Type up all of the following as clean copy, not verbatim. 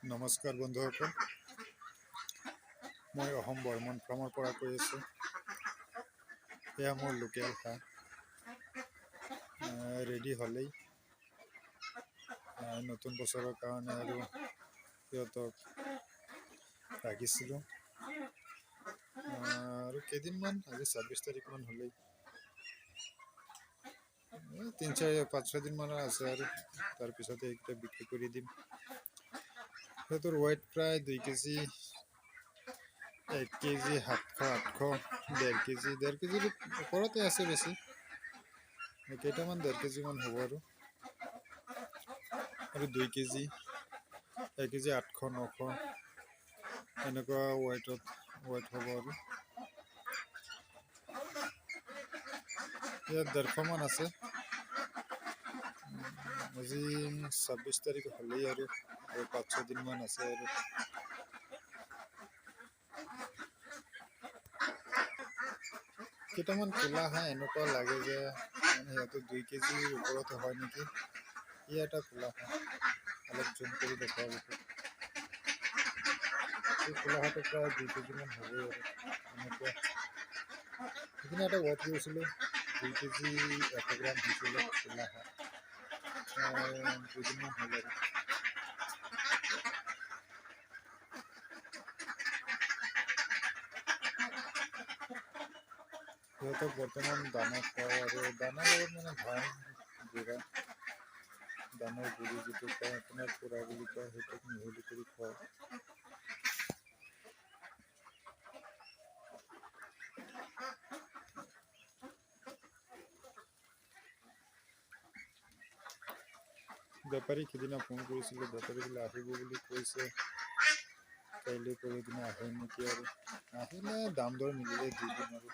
নমস্কাৰ বন্ধুসকল, মই অসম বৰ্মন ফাৰ্মৰ পৰা কৈ আছোঁ। এয়া মোৰ লোকেল হাঁহ ৰেডি হ'লেই নতুন বছৰৰ কাৰণে আৰু সিহঁতক ৰাখিছিলোঁ। আৰু কেইদিনমান আজি 26 তাৰিখমান হ'লেই 5-6 দিনমানৰ আছে আৰু তাৰপিছতে এইকেইটা বিক্ৰী কৰি দিম। সিহঁতৰ ৱেইট প্ৰায় 2 কেজি, 1 কেজি 700-800, 1.5 কেজি, 1.5 কেজিৰ ওপৰতে আছে বেছি। কেইটামান 1.5 কেজিমান হ'ব আৰু 2 কেজি, 1 কেজি 800-900 এনেকুৱা ৱেইট হ'ব আৰু ইয়াত 150 মান আছে। আজি 26 তাৰিখ হ'লেই আৰু 5-6 দিনমান আছে আৰু কেইটামান ক'লা হাঁহ এনেকুৱা লাগে যে সিহঁতৰ 2 কেজিৰ ওপৰতে হয় নেকি। ই এটা ক'লা হাঁহ, অলপ জুম কৰি দেখুৱাব। এই ক'লা হাঁহটো প্ৰায় 2 কেজিমান হ'বই আৰু এনেকুৱা। সেইখিনি এটা ৱেইট কৰিছিলোঁ, 2 কেজি 100 গ্ৰাম হৈছিলে ক'লা হাঁহ। 2 দিনমান হ'ল আৰু সিহঁতক বৰ্তমান দানা খুৱাওঁ আৰু দানাৰ লগত মানে ধান গুড়া, ধানৰ গুড়ি যিটো কয় আপোনাৰ পুৰা বুলি কয়, সেইটোক মিহলি কৰি খুৱাওঁ। বেপাৰীক সিদিনা ফোন কৰিছিলোঁ, বেপাৰী বোলে আহিব বুলি কৈছে, কাইলৈ পৰহিদিনা আহে নেকি। আৰু আহিলে দাম দৰ মিলিলে দি দিম আৰু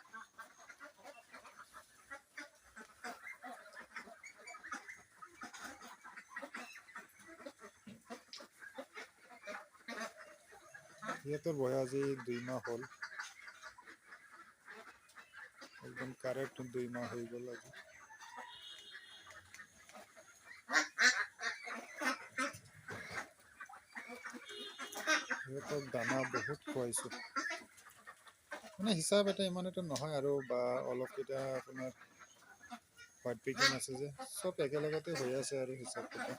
সিহঁতৰ বয়স আজি 2 মাহ হ'ল, একদম কাৰেক্ট 2 মাহ হৈ গ'ল আজি। সিহঁতক দানা বহুত খুৱাইছোঁ, মানে হিচাপ এটা ইমান এটা নহয় আৰু বা অলপকেইটা আপোনাৰ হোৱাইট পেকিং আছে যে চব একেলগতে হৈ আছে আৰু হিচাপ কেইটা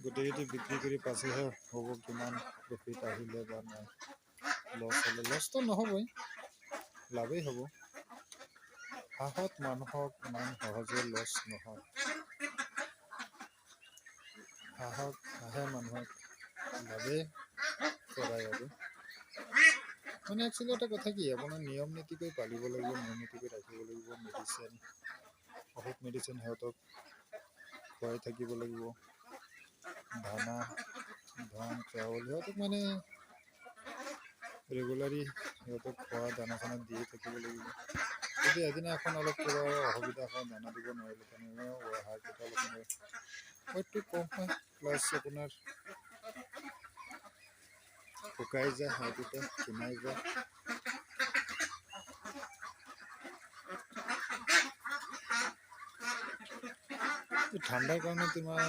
গোটেইকেইটি বিক্ৰী কৰি পাছেহে হ'ব কিমান প্ৰফিট আহিলে বা নাই। লছ হ'লে, লছটো নহ'বই, লাভেই হ'ব। হাঁহত মানুহক ইমান সহজে লছ নহয়। হাঁহে মানুহক লাভেই কৰায় আৰু মানে একচুৱেলি এটা কথা কি, আপোনাৰ নিয়ম নীতিকৈ পালিব লাগিব, নিয়ম নীতিকৈ ৰাখিব লাগিব। বহুত মেডিচিন সিহঁতক খুৱাই থাকিব লাগিব। দানা, ধান, চাউল সিহঁতক মানে ৰেগুলাৰি সিহঁতক খোৱা দানা চানা দিয়ে থাকিব লাগিব। যদি এদিনা এখন অলপ কিবা অসুবিধা হয়, দানা দিব নোৱাৰিলে, তেনেহ'লে হাঁহকেইটা অলপ ৱেইটটো কম হয়, প্লাছ আপোনাৰ শুকাই যায়, হাঁহকেইটা ক্ষীণাই যায়। ঠাণ্ডাৰ কাৰণে তোমাৰ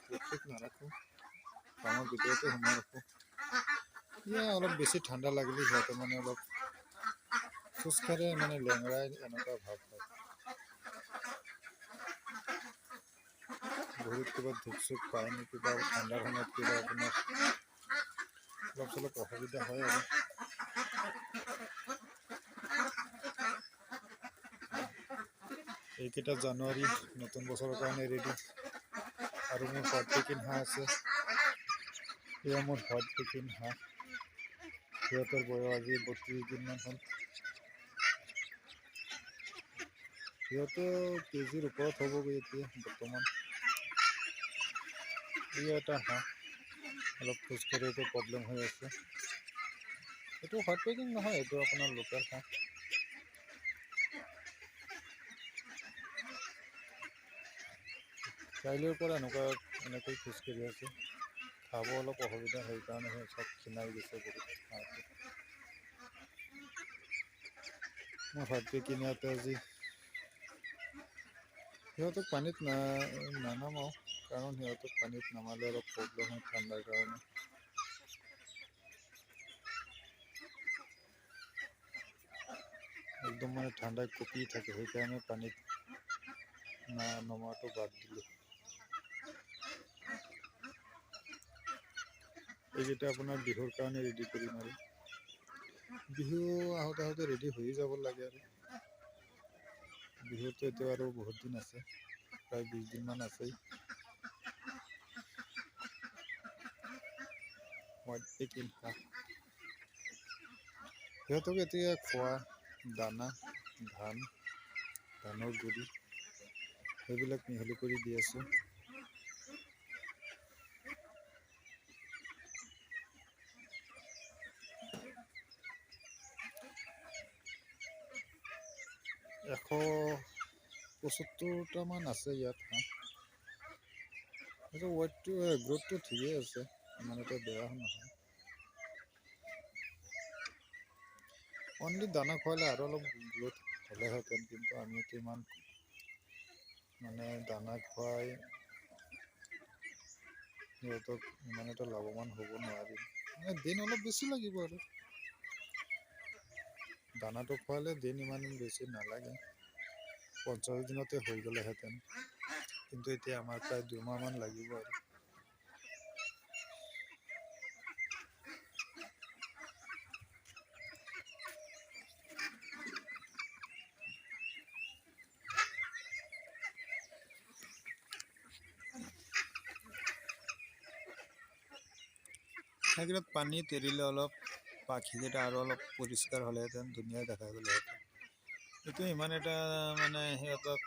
পুখুৰীত নাৰাখোঁ, ফাৰ্মৰ ভিতৰতে সোমাই ৰাখোঁ। অলপ বেছি ঠাণ্ডা লাগিলে সিহঁতে মানে অলপ খোজকাঢ়ে, মানে লেঙৰাই এনেকুৱা ভাৱ হয়। ভৰিত কিবা দুখ চুখ পায় নেকি, বা ঠাণ্ডাৰ সময়ত কিবা আপোনাৰ অলপ চলপ অসুবিধা হয় আৰু এইকেইটা জানুৱাৰী নতুন বছৰৰ কাৰণে ৰেডি। আৰু মোৰ হোৱাইট পেকিং হাঁহ আছে, এয়া মোৰ হোৱাইট পেকিং হাঁহ। সিহঁতৰ বয়স আজি 32 দিনমান হ'ল। সিহঁতে কেজিৰ ওপৰত হ'বগৈ এতিয়া বৰ্তমান। এটা হাঁহ অলপ খোজকাঢ়িটো প্ৰব্লেম হৈ আছে। এইটো হোৱাইট পেকিং নহয়, এইটো আপোনাৰ লোকেল হাঁহ। কাইলৈৰ পৰা এনেকৈ খোজকাঢ়ি আছে। খাব অলপ অসুবিধা, সেইকাৰণে চব ক্ষীণাই গৈছে বহুত হাঁহটো। মই হোৱাইট পেকিঙত আজি সিহঁতক পানীত নানামাওঁ, কাৰণ সিহঁতক পানীত নামালে অলপ প্ৰব্লেম হয় ঠাণ্ডাৰ কাৰণে। একদম মানে ঠাণ্ডাই কঁপি থাকে, সেইকাৰণে পানীত নমোৱাটো বাদ দিলোঁ। এইকেইটা আপোনাৰ বিহুৰ কাৰণে ৰেডি কৰিম আৰু বিহু আহোঁতে আহোঁতে ৰেডি হৈ যাব লাগে আৰু বিহুতো এতিয়া আৰু বহুত দিন আছে, প্ৰায় 20 দিনমান আছেই। সিহঁতক এতিয়া খোৱা দানা, ধানৰ গুড়ি সেইবিলাক মিহলি কৰি দি আছোঁ। এশ 75টামান আছে ইয়াত হাঁহ। সেইটো ৱেটটো গ্ৰ'থটো ঠিকেই আছে, ইমান এটা বেয়া নহয়। অনলি দানা খোৱালে আৰু অলপ গ্ৰ'থ হ'লেহেঁতেন, কিন্তু আমিতো ইমান মানে দানা খুৱাই সিহঁতক ইমান এটা লাভৱান হ'ব নোৱাৰিম, মানে দিন অলপ বেছি লাগিব আৰু দানাটো খোৱালে দিন ইমান বেছি নালাগে, 50 দিনতে হৈ গ'লেহেঁতেন, কিন্তু এতিয়া আমাৰ প্ৰায় 2 মাহমান লাগিব আৰু সেইকেইটাত পানীত এৰিলে অলপ পাখিকেইটা আৰু অলপ পৰিষ্কাৰ হ'লেহেঁতেন, ধুনীয়া দেখা গ'লেহেঁতেন। এতিয়া ইমান এটা মানে সিহঁতক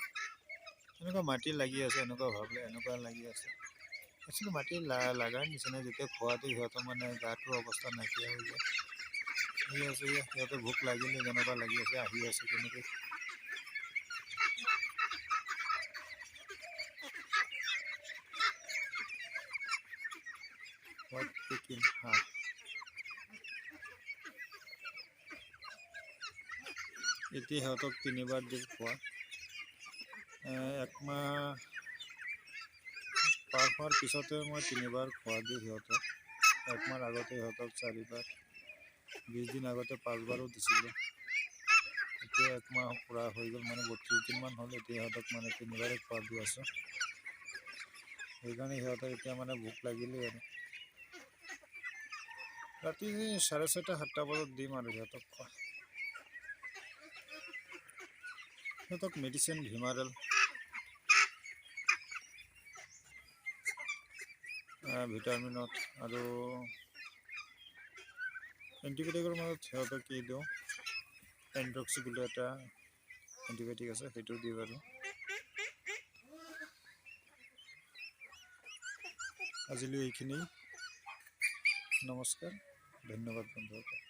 এনেকুৱা মাটি লাগি আছে, এনেকুৱা ভাবিলে এনেকুৱা লাগি আছে। একচুৱেলি মাটি লাগাৰ নিচিনা, যেতিয়া খোৱাটো সিহঁতৰ মানে গাটোৰ অৱস্থা নাইকিয়া হৈ যায়। সিহঁতে ভোক লাগিলে যেনেকুৱা লাগি আছে, আহি আছে তেনেকৈ। হাঁহ এতিয়া সিহঁতক 3বাৰ দিম খোৱা। 1 মাহ পাৰ হোৱাৰ পিছতে মই 3বাৰ খোৱা দিওঁ সিহঁতক। 1 মাহ আগতে সিহঁতক 4বাৰ, 20 দিন আগতে 5বাৰো দিছিলোঁ। এতিয়া 1 মাহ পূৰা হৈ গ'ল, মানে 32 দিনমান হ'ল। এতিয়া সিহঁতক মানে 3বাৰেই খোৱা দি আছোঁ। সেইকাৰণে সিহঁতক এতিয়া মানে ভোক লাগিলেই আৰু ৰাতি 4:30, 7টা বজাত দিম আৰু সিহঁতক খোৱা। সিহঁতক মেডিচিন ভিমাৰেল, ভিটামিনত আৰু এণ্টিবায়টিকৰ মাজত সিহঁতক কি দিওঁ, এণ্ট্ৰক্সি বুলি এটা এণ্টিবায়টিক আছে, সেইটো দিওঁ আৰু আজিলৈ এইখিনি। নমস্কাৰ, ধন্যবাদ বন্ধুসকল।